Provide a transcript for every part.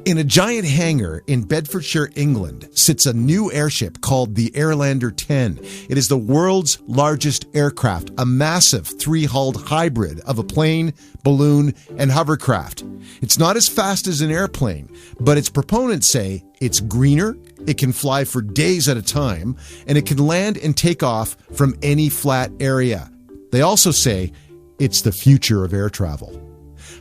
In a giant hangar in Bedfordshire, England, sits a new airship called the Airlander 10. It is the world's largest aircraft, a massive three-hulled hybrid of a plane, balloon, and hovercraft. It's not as fast as an airplane, but its proponents say it's greener, it can fly for days at a time, and it can land and take off from any flat area. They also say it's the future of air travel.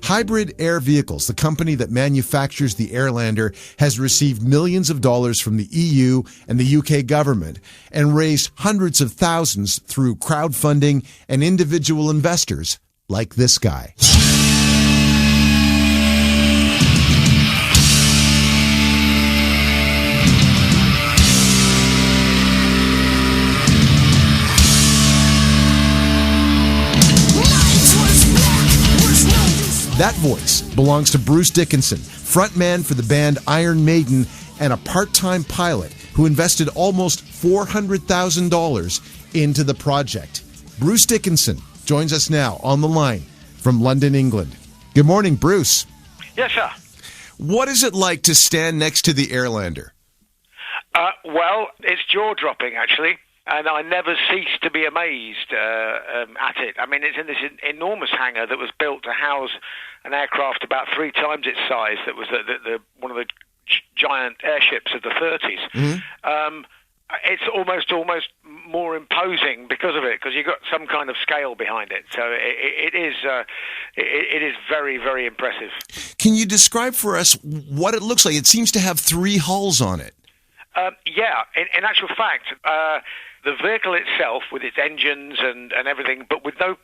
Hybrid Air Vehicles, the company that manufactures the Airlander, has received millions of dollars from the EU and the UK government and raised hundreds of thousands through crowdfunding and individual investors like this guy. That voice belongs to Bruce Dickinson, frontman for the band Iron Maiden and a part-time pilot who invested almost $400,000 into the project. Bruce Dickinson joins us now on the line from London, England. Good morning, Bruce. Yes, sir. What is it like to stand next to the Airlander? Well, it's jaw-dropping, actually. And I never cease to be amazed at it. I mean, it's in this enormous hangar that was built to house an aircraft about 3 times its size. That was one of the giant airships of the 30s. Mm-hmm. It's almost more imposing because of it, because you've got some kind of scale behind it. So it is very, very impressive. Can you describe for us what it looks like? It seems to have 3 hulls on it. Yeah, in actual fact, the vehicle itself, with its engines and everything, but with no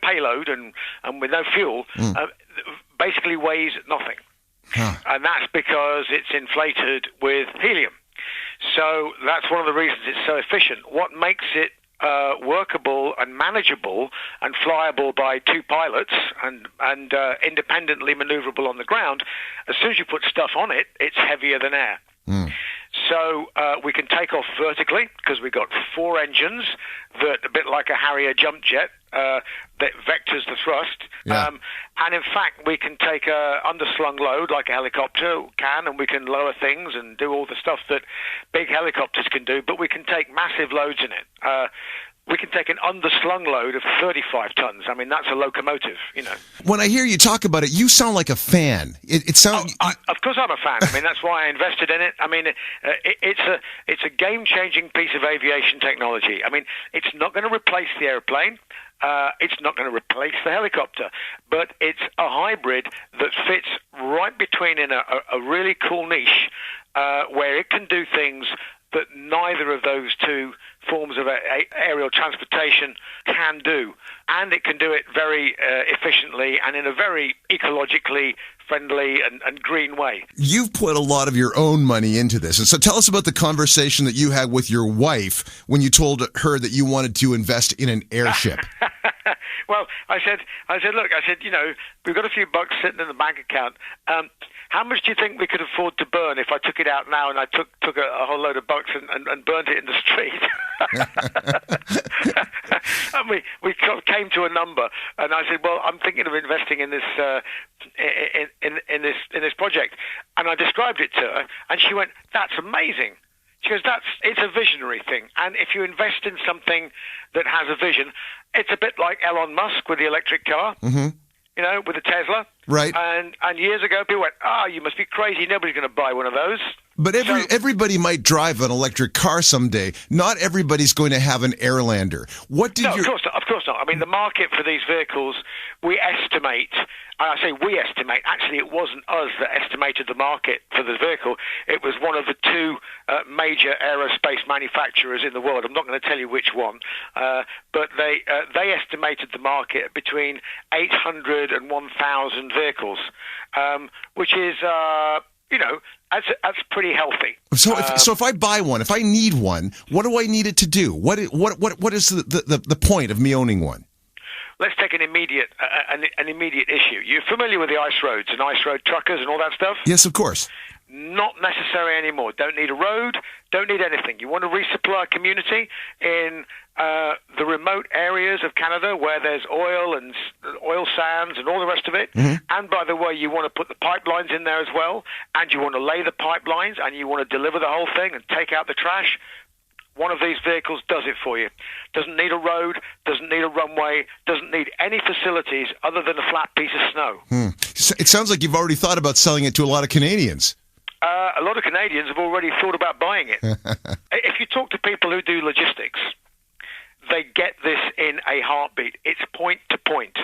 payload and with no fuel, basically weighs nothing. Huh. And that's because it's inflated with helium. So that's one of the reasons it's so efficient. What makes it workable and manageable and flyable by 2 pilots and independently maneuverable on the ground, as soon as you put stuff on it, it's heavier than air. Mm. So we can take off vertically because we've got 4 engines that, a bit like a Harrier jump jet, that vectors the thrust. Yeah. And in fact, we can take a underslung load like a helicopter can, and we can lower things and do all the stuff that big helicopters can do, but we can take massive loads in it. We can take an underslung load of 35 tons. I mean, that's a locomotive, you know. When I hear you talk about it, you sound like a fan. It sounds. Of course, I'm a fan. I mean, that's why I invested in it. I mean, it's a game-changing piece of aviation technology. I mean, it's not going to replace the airplane. It's not going to replace the helicopter, but it's a hybrid that fits right between in a really cool niche where it can do things that neither of those 2 forms of aerial transportation can do. And it can do it very efficiently and in a very ecologically friendly and green way. You've put a lot of your own money into this. And so tell us about the conversation that you had with your wife when you told her that you wanted to invest in an airship. Well, I said, look, you know, we've got a few bucks sitting in the bank account. How much do you think we could afford to burn if I took it out now and I took a whole load of bucks and burned it in the street? And we came to a number, and I said, well, I'm thinking of investing in this in this project, and I described it to her, and she went, "That's amazing." She goes, it's a visionary thing, and if you invest in something that has a vision, it's a bit like Elon Musk with the electric car. Mm-hmm. You know, with the Tesla. Right. And years ago, people went, you must be crazy. Nobody's going to buy one of those. But everybody might drive an electric car someday. Not everybody's going to have an Airlander. Of course not. I mean, the market for these vehicles, we estimate, and I say we estimate, actually it wasn't us that estimated the market for the vehicle. It was one of the 2 major aerospace manufacturers in the world. I'm not going to tell you which one, but they estimated the market between 800 and 1,000 vehicles, which is, you know, that's pretty healthy. So if I buy one, if I need one, what do I need it to do? What is the point of me owning one? Let's take an immediate issue. You're familiar with the ice roads and ice road truckers and all that stuff? Yes, of course. Not necessary anymore. Don't need a road. Don't need anything. You want to resupply a community in the remote areas of Canada where there's oil and oil sands and all the rest of it. And by the way, you want to put the pipelines in there as well, and you want to lay the pipelines, and you want to deliver the whole thing and take out the trash. One of these vehicles does it for you. Doesn't need a road, doesn't need a runway, doesn't need any facilities other than a flat piece of snow. It sounds like you've already thought about selling it to a lot of Canadians. A lot of Canadians have already thought about buying it. If you talk to people who do logistics, they get this in a heartbeat. It's point to point.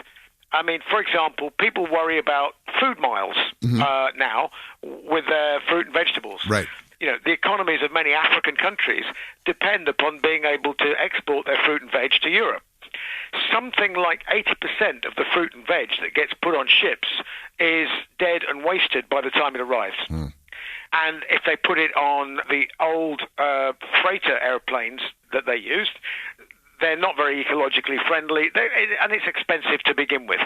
I mean, for example, people worry about food miles now with their fruit and vegetables. Right. You know, the economies of many African countries depend upon being able to export their fruit and veg to Europe. Something like 80% of the fruit and veg that gets put on ships is dead and wasted by the time it arrives. And if they put it on the old freighter airplanes that they used, they're not very ecologically friendly, and it's expensive to begin with.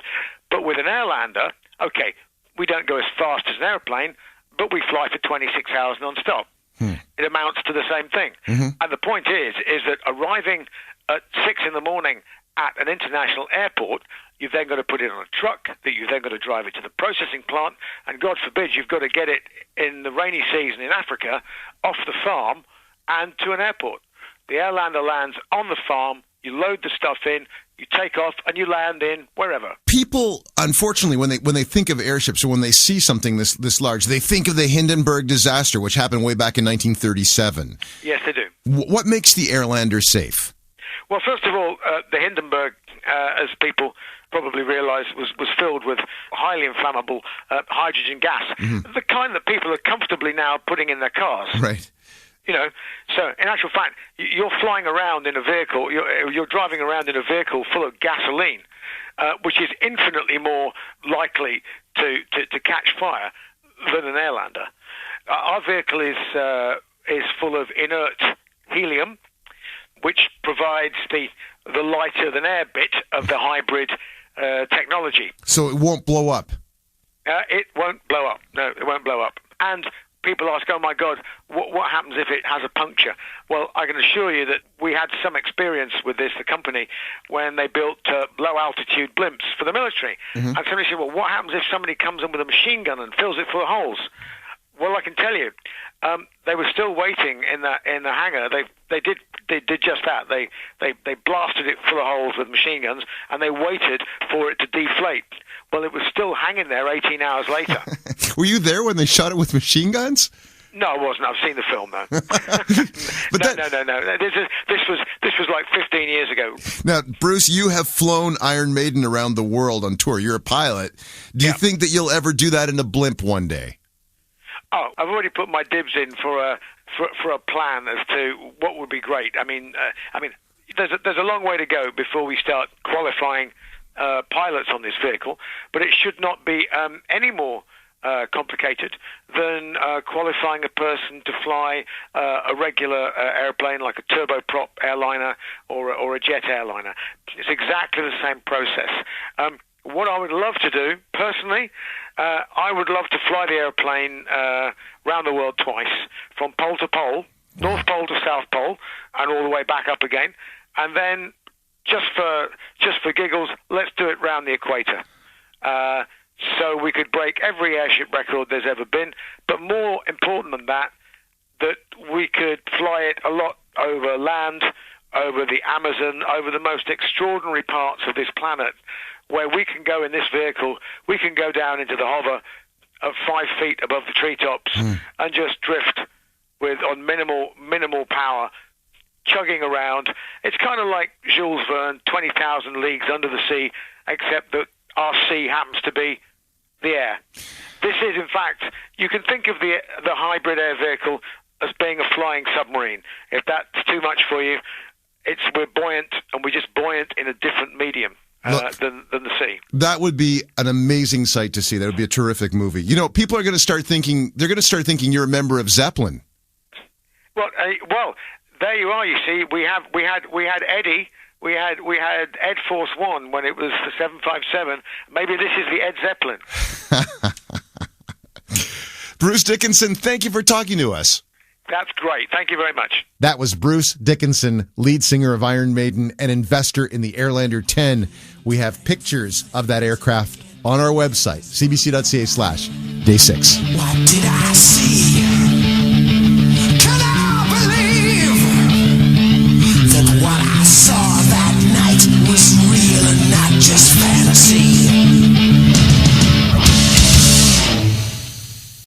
But with an Airlander, okay, we don't go as fast as an airplane, but we fly for 26 hours non-stop. It amounts to the same thing. And the point is that arriving at 6 in the morning at an international airport, you've then got to put it on a truck, that you've then got to drive it to the processing plant, and God forbid you've got to get it in the rainy season in Africa off the farm and to an airport. The Airlander lands on the farm, you load the stuff in, you take off, and you land in wherever. People, unfortunately, when they think of airships or when they see something this large, they think of the Hindenburg disaster, which happened way back in 1937. Yes, they do. What makes the Airlander safe? Well, first of all, the Hindenburg, as people probably realize, was filled with highly inflammable hydrogen gas, the kind that people are comfortably now putting in their cars. Right. You know, so in actual fact, you're flying around in a vehicle, you're driving around in a vehicle full of gasoline, which is infinitely more likely to catch fire than an Airlander. Our vehicle is full of inert helium, which provides the lighter than air bit of the hybrid technology. So it won't blow up? It won't blow up. No, it won't blow up. And people ask, oh my God, what happens if it has a puncture? Well, I can assure you that we had some experience with this, the company, when they built low-altitude blimps for the military. And somebody said, well, what happens if somebody comes in with a machine gun and fills it full of holes? Well, I can tell you, they were still waiting in the hangar. They did just that. They blasted it full of holes with machine guns, and they waited for it to deflate. Well, it was still hanging there 18 hours later. Were you there when they shot it with machine guns? No, I wasn't. I've seen the film, though. No. This was like 15 years ago. Now, Bruce, you have flown Iron Maiden around the world on tour. You're a pilot. Do you think that you'll ever do that in a blimp one day? Oh, I've already put my dibs in for a plan as to what would be great. I mean, there's a long way to go before we start qualifying pilots on this vehicle, but it should not be any more complicated than qualifying a person to fly a regular airplane like a turboprop airliner or a jet airliner. It's exactly the same process. What I would love to do, personally, I would love to fly the airplane around the world twice, from pole to pole, North Pole to South Pole, and all the way back up again. And then, just for giggles, let's do it round the equator. So we could break every airship record there's ever been, but more important than that, that we could fly it a lot over land, over the Amazon, over the most extraordinary parts of this planet, where we can go in this vehicle, we can go down into the hover at 5 feet above the treetops and just drift on minimal power, chugging around. It's kind of like Jules Verne, 20,000 Leagues Under the Sea, except that our sea happens to be the air. This is, in fact, you can think of the hybrid air vehicle as being a flying submarine. If that's too much for you, we're buoyant, and we're just buoyant in a different medium than the sea. That would be an amazing sight to see. That would be a terrific movie. You know, people are going to start thinking, you're a member of Zeppelin. Well, there you are. You see, we had Eddie. We had Ed Force One when it was the 757. Maybe this is the Ed Zeppelin. Bruce Dickinson, thank you for talking to us. That's great. Thank you very much. That was Bruce Dickinson, lead singer of Iron Maiden and investor in the Airlander 10. We have pictures of that aircraft on our website, cbc.ca/day6. What did I see?